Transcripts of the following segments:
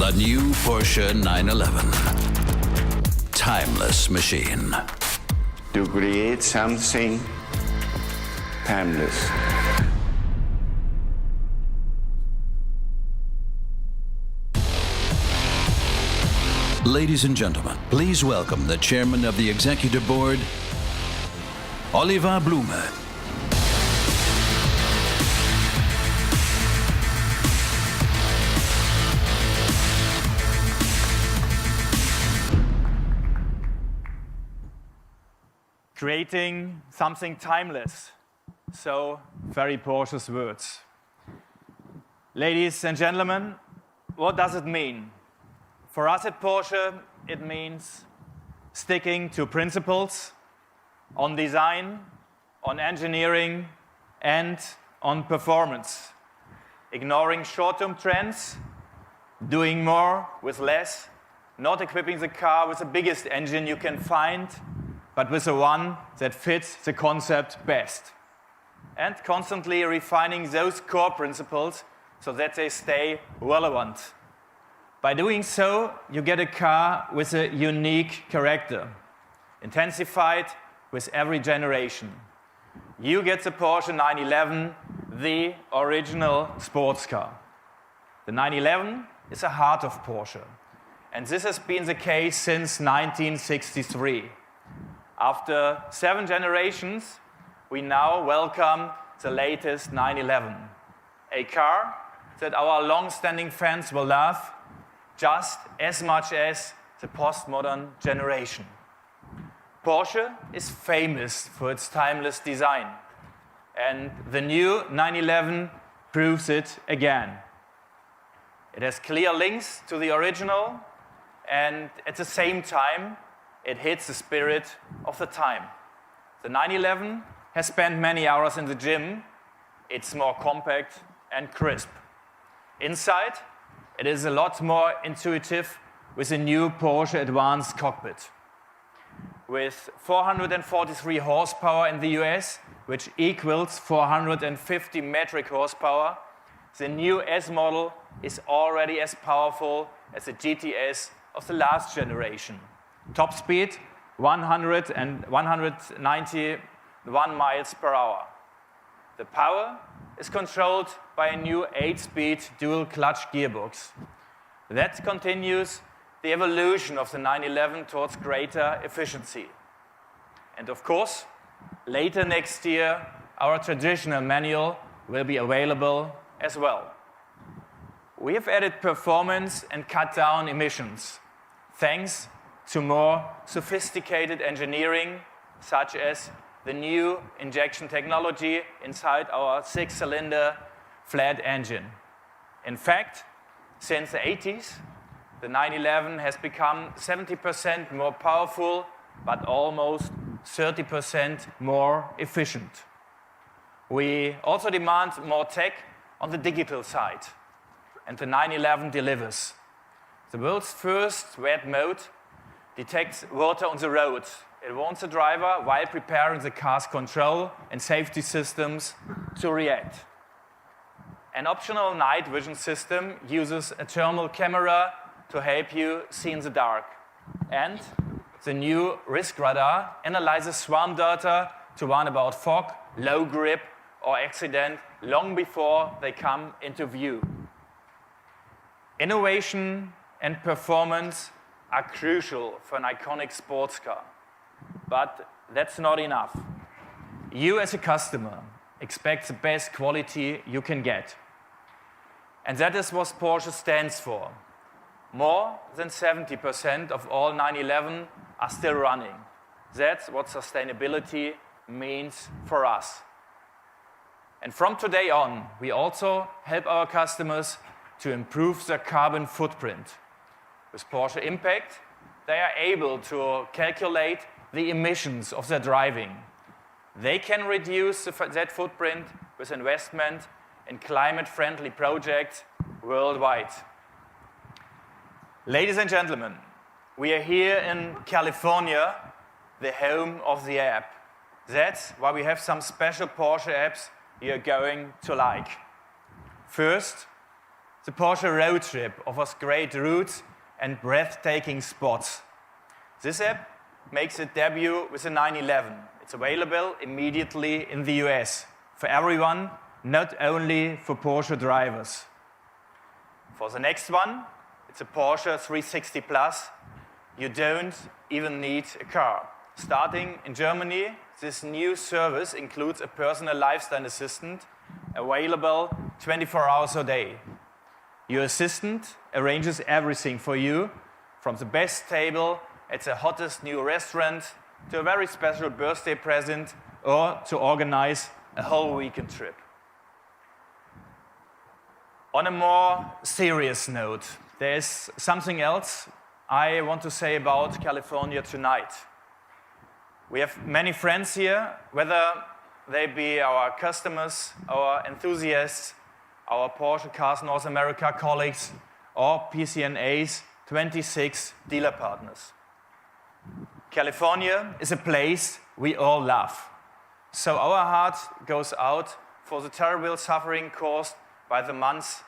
The new Porsche 911. Timeless machine. To create something timeless. Ladies and gentlemen, please welcome the chairman of the executive board, Oliver Blume. Creating something timeless. So, very Porsche's words. Ladies and gentlemen, what does it mean? For us at Porsche, it means sticking to principles on design, on engineering, and on performance. Ignoring short-term trends, doing more with less, not equipping the car with the biggest engine you can find, but with the one that fits the concept best. And constantly refining those core principles so that they stay relevant. By doing so, you get a car with a unique character, intensified with every generation. You get the Porsche 911, the original sports car. The 911 is the heart of Porsche, and this has been the case since 1963. After 7 generations, we now welcome the latest 911, a car that our long-standing fans will love just as much as the postmodern generation. Porsche is famous for its timeless design, and the new 911 proves it again. It has clear links to the original, and at the same time, it hits the spirit of the time. The 911 has spent many hours in the gym. It's more compact and crisp. Inside, it is a lot more intuitive with a new Porsche Advanced Cockpit. With 443 horsepower in the US, which equals 450 metric horsepower, the new S model is already as powerful as the GTS of the last generation. Top speed, 191 miles per hour. The power is controlled by a new 8-speed dual-clutch gearbox. That continues the evolution of the 911 towards greater efficiency. And of course, later next year, our traditional manual will be available as well. We have added performance and cut down emissions, thanks to more sophisticated engineering, such as the new injection technology inside our 6-cylinder flat engine. In fact, since the 80s, the 911 has become 70% more powerful, but almost 30% more efficient. We also demand more tech on the digital side, and the 911 delivers. The world's first wet mode detects water on the road. It warns the driver while preparing the car's control and safety systems to react. An optional night vision system uses a thermal camera to help you see in the dark. And the new risk radar analyzes swarm data to warn about fog, low grip, or accident long before they come into view. Innovation and performance are crucial for an iconic sports car. But that's not enough. You as a customer expect the best quality you can get. And that is what Porsche stands for. More than 70% of all 911 are still running. That's what sustainability means for us. And from today on, we also help our customers to improve their carbon footprint. With Porsche Impact, they are able to calculate the emissions of their driving. They can reduce that footprint with investment in climate-friendly projects worldwide. Ladies and gentlemen, we are here in California, the home of the app. That's why we have some special Porsche apps you're going to like. First, The Porsche Road Trip offers great routes and breathtaking spots. This app makes its debut with the 911. It's available immediately in the US for everyone, not only for Porsche drivers. For the next one, it's a Porsche 360 Plus. You don't even need a car. Starting in Germany, this new service includes a personal lifestyle assistant available 24 hours a day. Your assistant arranges everything for you, from the best table at the hottest new restaurant to a very special birthday present or to organize a whole weekend trip. On a more serious note, there's something else I want to say about California tonight. We have many friends here, whether they be our customers, our enthusiasts, our Porsche Cars North America colleagues, or PCNA's 26 dealer partners. California is a place we all love. So our heart goes out for the terrible suffering caused by the month's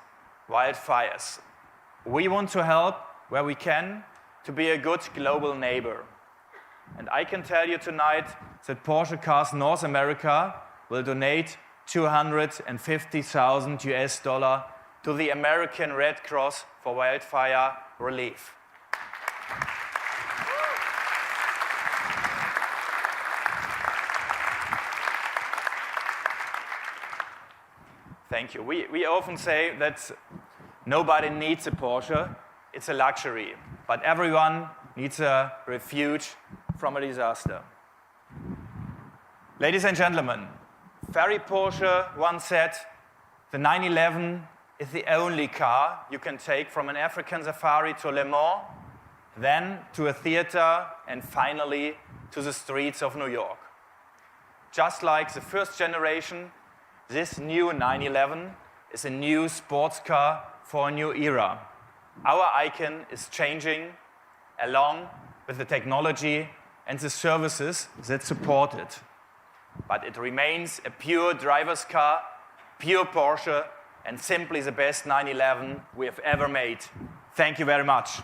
wildfires. We want to help where we can to be a good global neighbor. And I can tell you tonight that Porsche Cars North America will donate $250,000 to the American Red Cross for wildfire relief. Thank you. We often say that nobody needs a Porsche, it's a luxury. But everyone needs a refuge from a disaster. Ladies and gentlemen, Ferry Porsche once said, the 911 is the only car you can take from an African safari to Le Mans, then to a theater, and finally to the streets of New York. Just like the first generation, this new 911 is a new sports car for a new era. Our icon is changing along with the technology and the services that support it. But it remains a pure driver's car, pure Porsche, and simply the best 911 we have ever made. Thank you very much.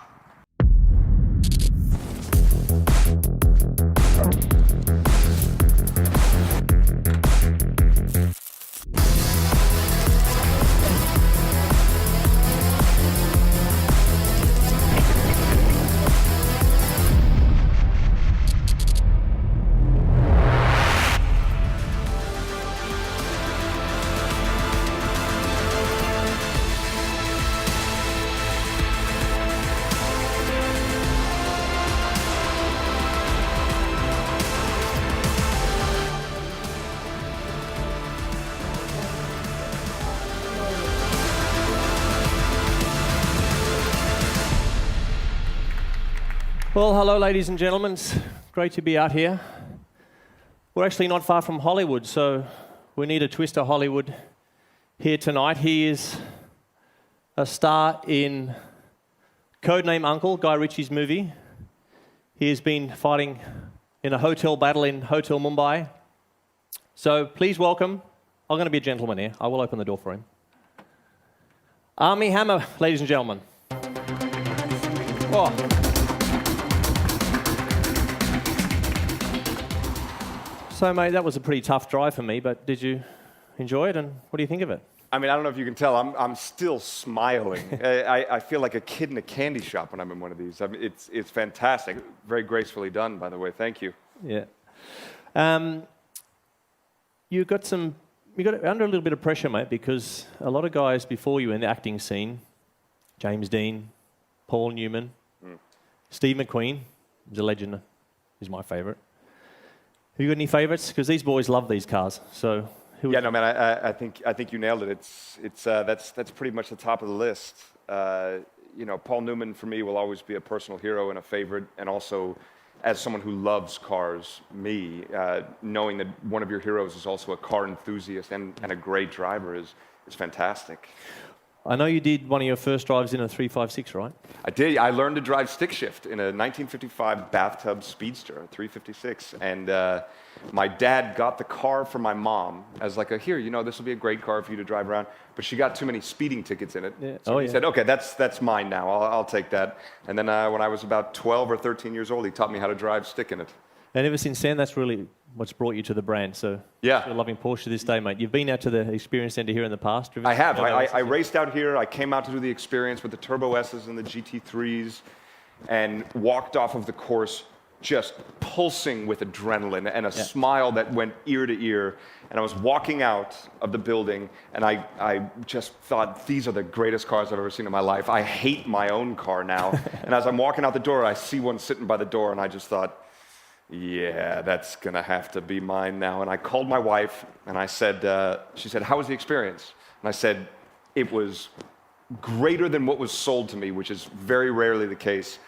Well, hello, ladies and gentlemen. It's great to be out here. We're actually not far from Hollywood, so we need a twist of Hollywood here tonight. He is a star in Codename Uncle, Guy Ritchie's movie. He has been fighting in a hotel battle in Hotel Mumbai. So please welcome, I'm going to be a gentleman here. I will open the door for him. Armie Hammer, ladies and gentlemen. Oh. So, mate, that was a pretty tough drive for me, but did you enjoy it, and what do you think of it? I mean, I don't know if you can tell, I'm still smiling. I feel like a kid in a candy shop when I'm in one of these. I mean, it's fantastic. Very gracefully done, by the way. Thank you. Yeah. You got under a little bit of pressure, mate, because a lot of guys before you in the acting scene, James Dean, Paul Newman, Steve McQueen, he's a legend, he's my favourite. Have you got any favourites? Because these boys love these cars. So yeah, no, man. I think you nailed it. That's pretty much the top of the list. You know, Paul Newman for me will always be a personal hero and a favorite, and also as someone who loves cars, knowing that one of your heroes is also a car enthusiast and a great driver is fantastic. I know you did one of your first drives in a 356, right? I did. I learned to drive stick shift in a 1955 bathtub Speedster, a 356. And my dad got the car for my mom as like here, this will be a great car for you to drive around. But she got too many speeding tickets in it. Yeah. So he said, okay, that's mine now. I'll take that. And then when I was about 12 or 13 years old, he taught me how to drive stick in it. And ever since then, that's really what's brought you to the brand. So yeah, you're loving Porsche to this day, mate. You've been out to the Experience Centre here in the past? I have. I raced out here. I came out to do the experience with the Turbo S's and the GT3s and walked off of the course just pulsing with adrenaline and a smile that went ear to ear. And I was walking out of the building, and I just thought, these are the greatest cars I've ever seen in my life. I hate my own car now. And as I'm walking out the door, I see one sitting by the door, and I just thought, yeah, that's going to have to be mine now. And I called my wife, and I said, she said, how was the experience? And I said, it was greater than what was sold to me, which is very rarely the case.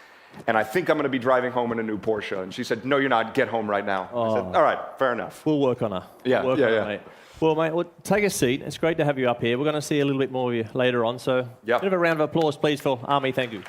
And I think I'm going to be driving home in a new Porsche. And she said, no, you're not. Get home right now. I said, all right, fair enough. We'll work on her. Yeah, work yeah, on yeah. Her, mate. Well, mate, take a seat. It's great to have you up here. We're going to see a little bit more of you later on. So a bit of a round of applause, please, for Army. Thank you.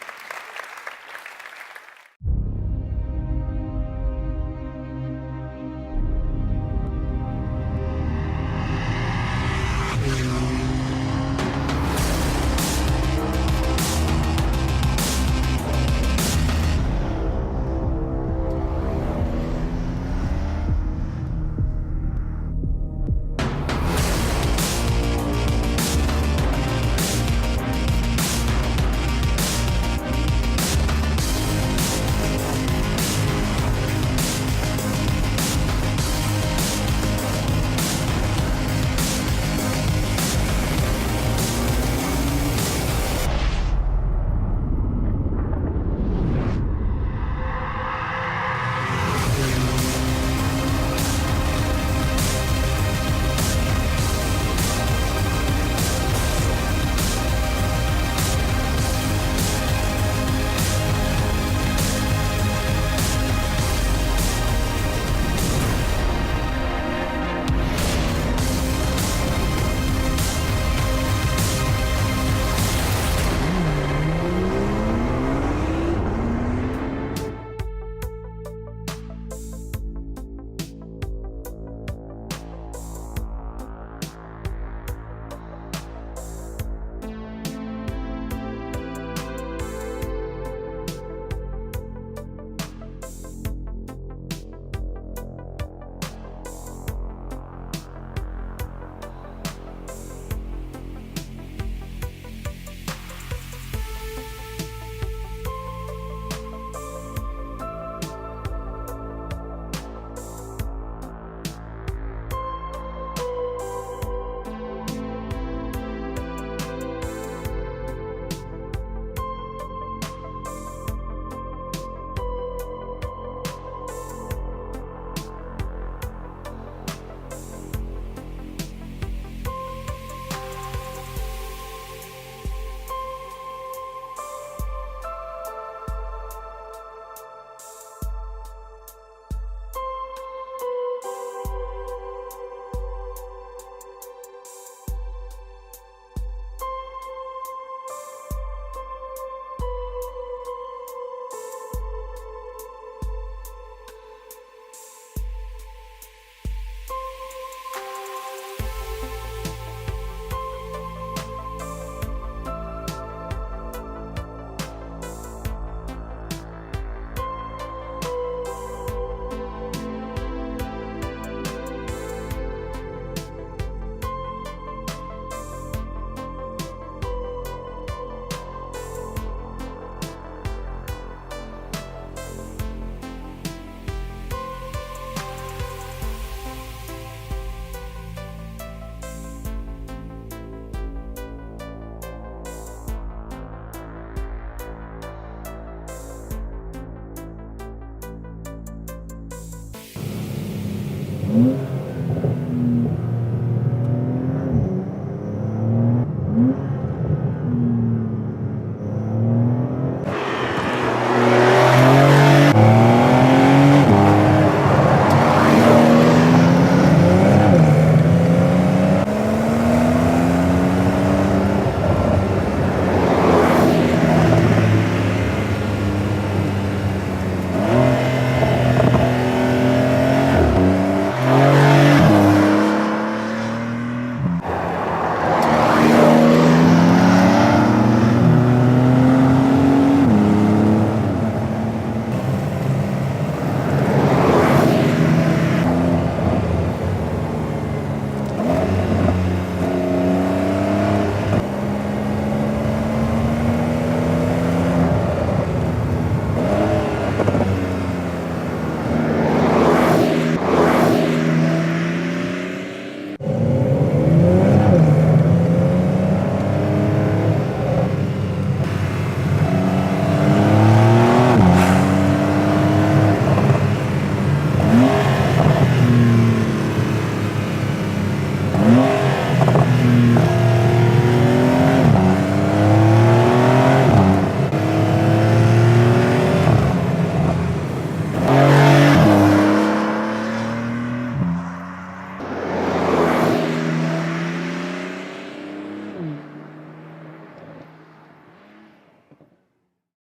Mm-hmm.